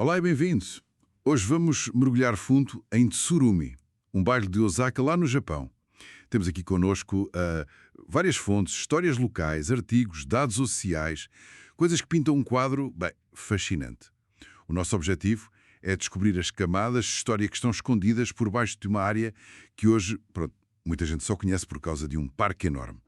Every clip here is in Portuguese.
Olá e bem-vindos! Hoje vamos mergulhar fundo em Tsurumi, um bairro de Osaka, lá no Japão. Temos aqui connosco várias fontes, histórias locais, artigos, dados sociais, coisas que pintam um quadro, bem, fascinante. O nosso objetivo é descobrir as camadas de história que estão escondidas por baixo de uma área que hoje, pronto, muita gente só conhece por causa de um parque enorme.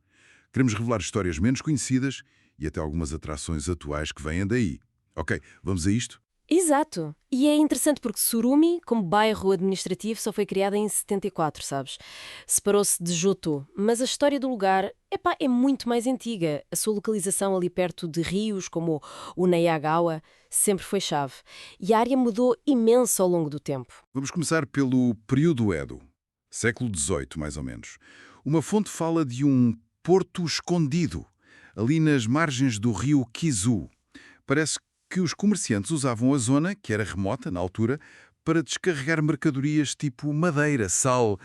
Queremos revelar histórias menos conhecidas e até algumas atrações atuais que vêm daí. Ok, vamos a isto? Exato. E é interessante porque Tsurumi, como bairro administrativo, só foi criado em 74, sabes? Separou-se de Johto, mas a história do lugar, é muito mais antiga. A sua localização ali perto de rios, como o Neyagawa, sempre foi chave. E a área mudou imenso ao longo do tempo. Vamos começar pelo período Edo, século XVIII, mais ou menos. Uma fonte fala de um porto escondido, ali nas margens do rio Kizu. Parece que os comerciantes usavam a zona, que era remota na altura, para descarregar mercadorias tipo madeira, sal,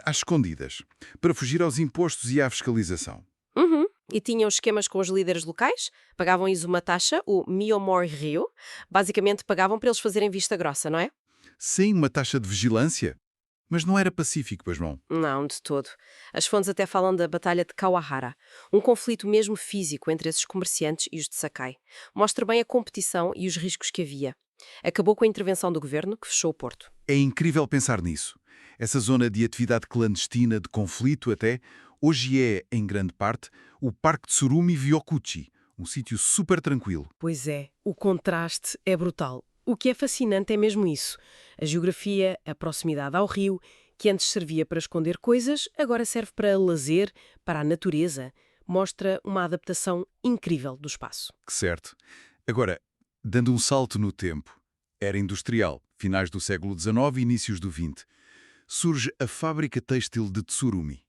às escondidas, para fugir aos impostos e à fiscalização. Uhum. E tinham esquemas com os líderes locais, pagavam-lhes uma taxa, o Miyomori Ryo. Basicamente pagavam para eles fazerem vista grossa, não é? Sem uma taxa de vigilância. Mas não era pacífico, pois não? Não, de todo. As fontes até falam da Batalha de Kawahara, um conflito mesmo físico entre esses comerciantes e os de Sakai. Mostra bem a competição e os riscos que havia. Acabou com a intervenção do governo, que fechou o porto. É incrível pensar nisso. Essa zona de atividade clandestina, de conflito até, hoje é, em grande parte, o Parque Tsurumi Vyokuchi, um sítio super tranquilo. Pois é, o contraste é brutal. O que é fascinante é mesmo isso. A geografia, a proximidade ao rio, que antes servia para esconder coisas, agora serve para lazer, para a natureza. Mostra uma adaptação incrível do espaço. Certo. Agora, dando um salto no tempo, era industrial, finais do século XIX e inícios do XX, surge a fábrica têxtil de Tsurumi.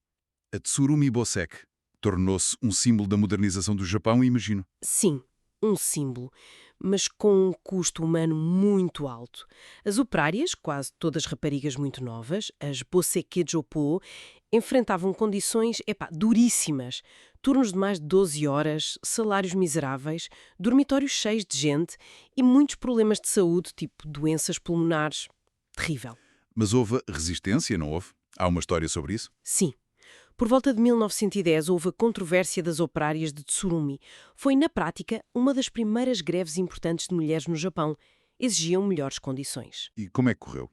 A Tsurumi Bosek tornou-se um símbolo da modernização do Japão, imagino. Sim, um símbolo, mas com um custo humano muito alto. As operárias, quase todas raparigas muito novas, as Bosekejopo, enfrentavam condições, duríssimas. Turnos de mais de 12 horas, salários miseráveis, dormitórios cheios de gente e muitos problemas de saúde, tipo doenças pulmonares. Terrível. Mas houve resistência, não houve? Há uma história sobre isso? Sim. Por volta de 1910 houve a controvérsia das operárias de Tsurumi. Foi, na prática, uma das primeiras greves importantes de mulheres no Japão. Exigiam melhores condições. E como é que correu?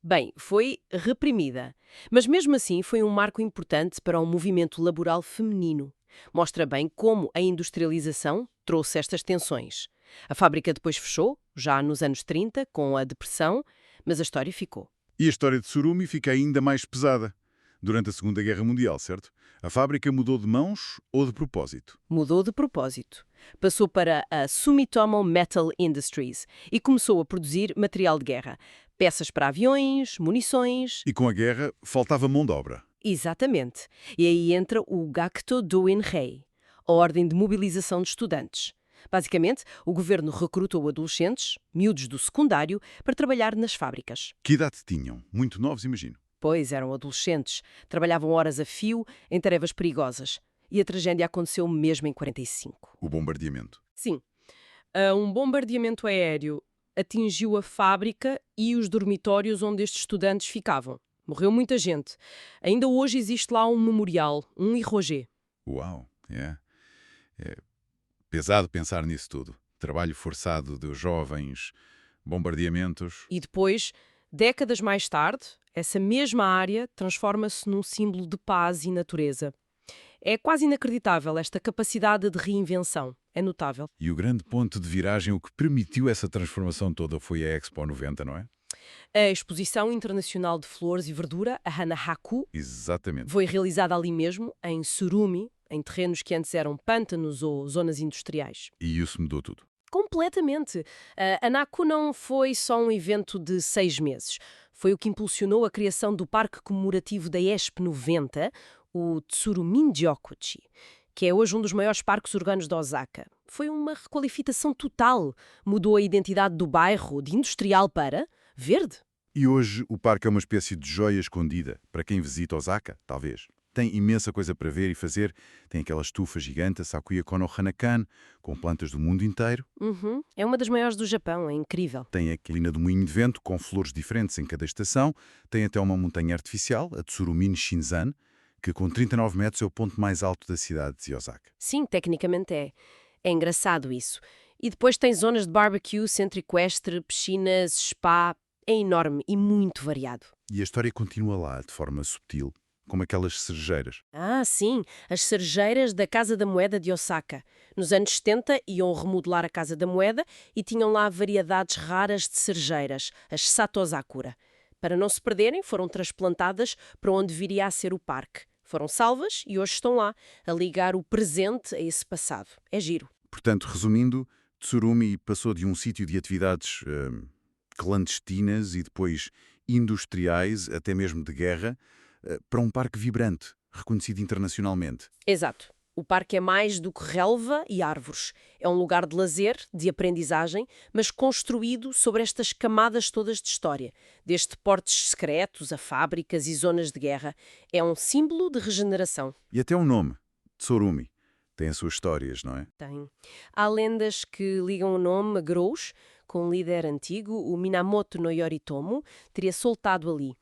Bem, foi reprimida. Mas mesmo assim foi um marco importante para o movimento laboral feminino. Mostra bem como a industrialização trouxe estas tensões. A fábrica depois fechou, já nos anos 30, com a depressão, mas a história ficou. E a história de Tsurumi fica ainda mais pesada. Durante a Segunda Guerra Mundial, certo? A fábrica mudou de mãos ou de propósito? Mudou de propósito. Passou para a Sumitomo Metal Industries e começou a produzir material de guerra. Peças para aviões, munições. E com a guerra faltava mão de obra. Exatamente. E aí entra o Gakuto Doin Rei, a ordem de mobilização de estudantes. Basicamente, o governo recrutou adolescentes, miúdos do secundário, para trabalhar nas fábricas. Que idade tinham? Muito novos, imagino. Pois, eram adolescentes, trabalhavam horas a fio em tarefas perigosas. E a tragédia aconteceu mesmo em 45. O bombardeamento. Sim. Um bombardeamento aéreo atingiu a fábrica e os dormitórios onde estes estudantes ficavam. Morreu muita gente. Ainda hoje existe lá um memorial, um IROG. Uau, é pesado pensar nisso tudo. Trabalho forçado de jovens, bombardeamentos. E depois, décadas mais tarde, essa mesma área transforma-se num símbolo de paz e natureza. É quase inacreditável esta capacidade de reinvenção. É notável. E o grande ponto de viragem, o que permitiu essa transformação toda, foi a Expo 90, não é? A Exposição Internacional de Flores e Verdura, a Hanahaku, Exatamente. foi realizada ali mesmo, em Tsurumi, em terrenos que antes eram pântanos ou zonas industriais. E isso mudou tudo. Completamente. A Hanaku não foi só um evento de 6 meses. Foi o que impulsionou a criação do Parque Comemorativo da Expo 90, o Tsuruminjyokuchi, que é hoje um dos maiores parques urbanos de Osaka. Foi uma requalificação total. Mudou a identidade do bairro de industrial para verde. E hoje o parque é uma espécie de joia escondida, para quem visita Osaka, talvez. Tem imensa coisa para ver e fazer. Tem aquela estufa gigante, a Sakuya Kono Hanakan, com plantas do mundo inteiro. Uhum. É uma das maiores do Japão, é incrível. Tem a colina do moinho de vento, com flores diferentes em cada estação. Tem até uma montanha artificial, a Tsurumi Shinzan, que com 39 metros é o ponto mais alto da cidade de Osaka. Sim, tecnicamente é. É engraçado isso. E depois tem zonas de barbecue, centro equestre, piscinas, spa. É enorme e muito variado. E a história continua lá, de forma subtil, como aquelas cerejeiras. Ah, sim, as cerejeiras da Casa da Moeda de Osaka. Nos anos 70 iam remodelar a Casa da Moeda e tinham lá variedades raras de cerejeiras, as Satozakura. Para não se perderem, foram transplantadas para onde viria a ser o parque. Foram salvas e hoje estão lá, a ligar o presente a esse passado. É giro. Portanto, resumindo, Tsurumi passou de um sítio de atividades clandestinas e depois industriais, até mesmo de guerra, para um parque vibrante, reconhecido internacionalmente. Exato. O parque é mais do que relva e árvores. É um lugar de lazer, de aprendizagem, mas construído sobre estas camadas todas de história. Desde portos secretos a fábricas e zonas de guerra. É um símbolo de regeneração. E até o nome, Tsurumi, tem as suas histórias, não é? Tem. Há lendas que ligam o nome a Grous, com um líder antigo, o Minamoto no Yoritomo, teria soltado ali.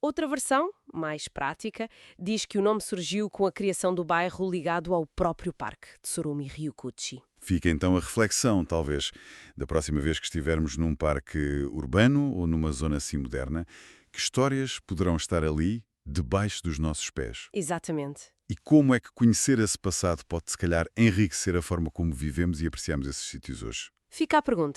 Outra versão, mais prática, diz que o nome surgiu com a criação do bairro ligado ao próprio parque, Tsurumi Ryukuchi. Fica então a reflexão, talvez, da próxima vez que estivermos num parque urbano ou numa zona assim moderna, que histórias poderão estar ali, debaixo dos nossos pés? Exatamente. E como é que conhecer esse passado pode, se calhar, enriquecer a forma como vivemos e apreciamos esses sítios hoje? Fica a pergunta.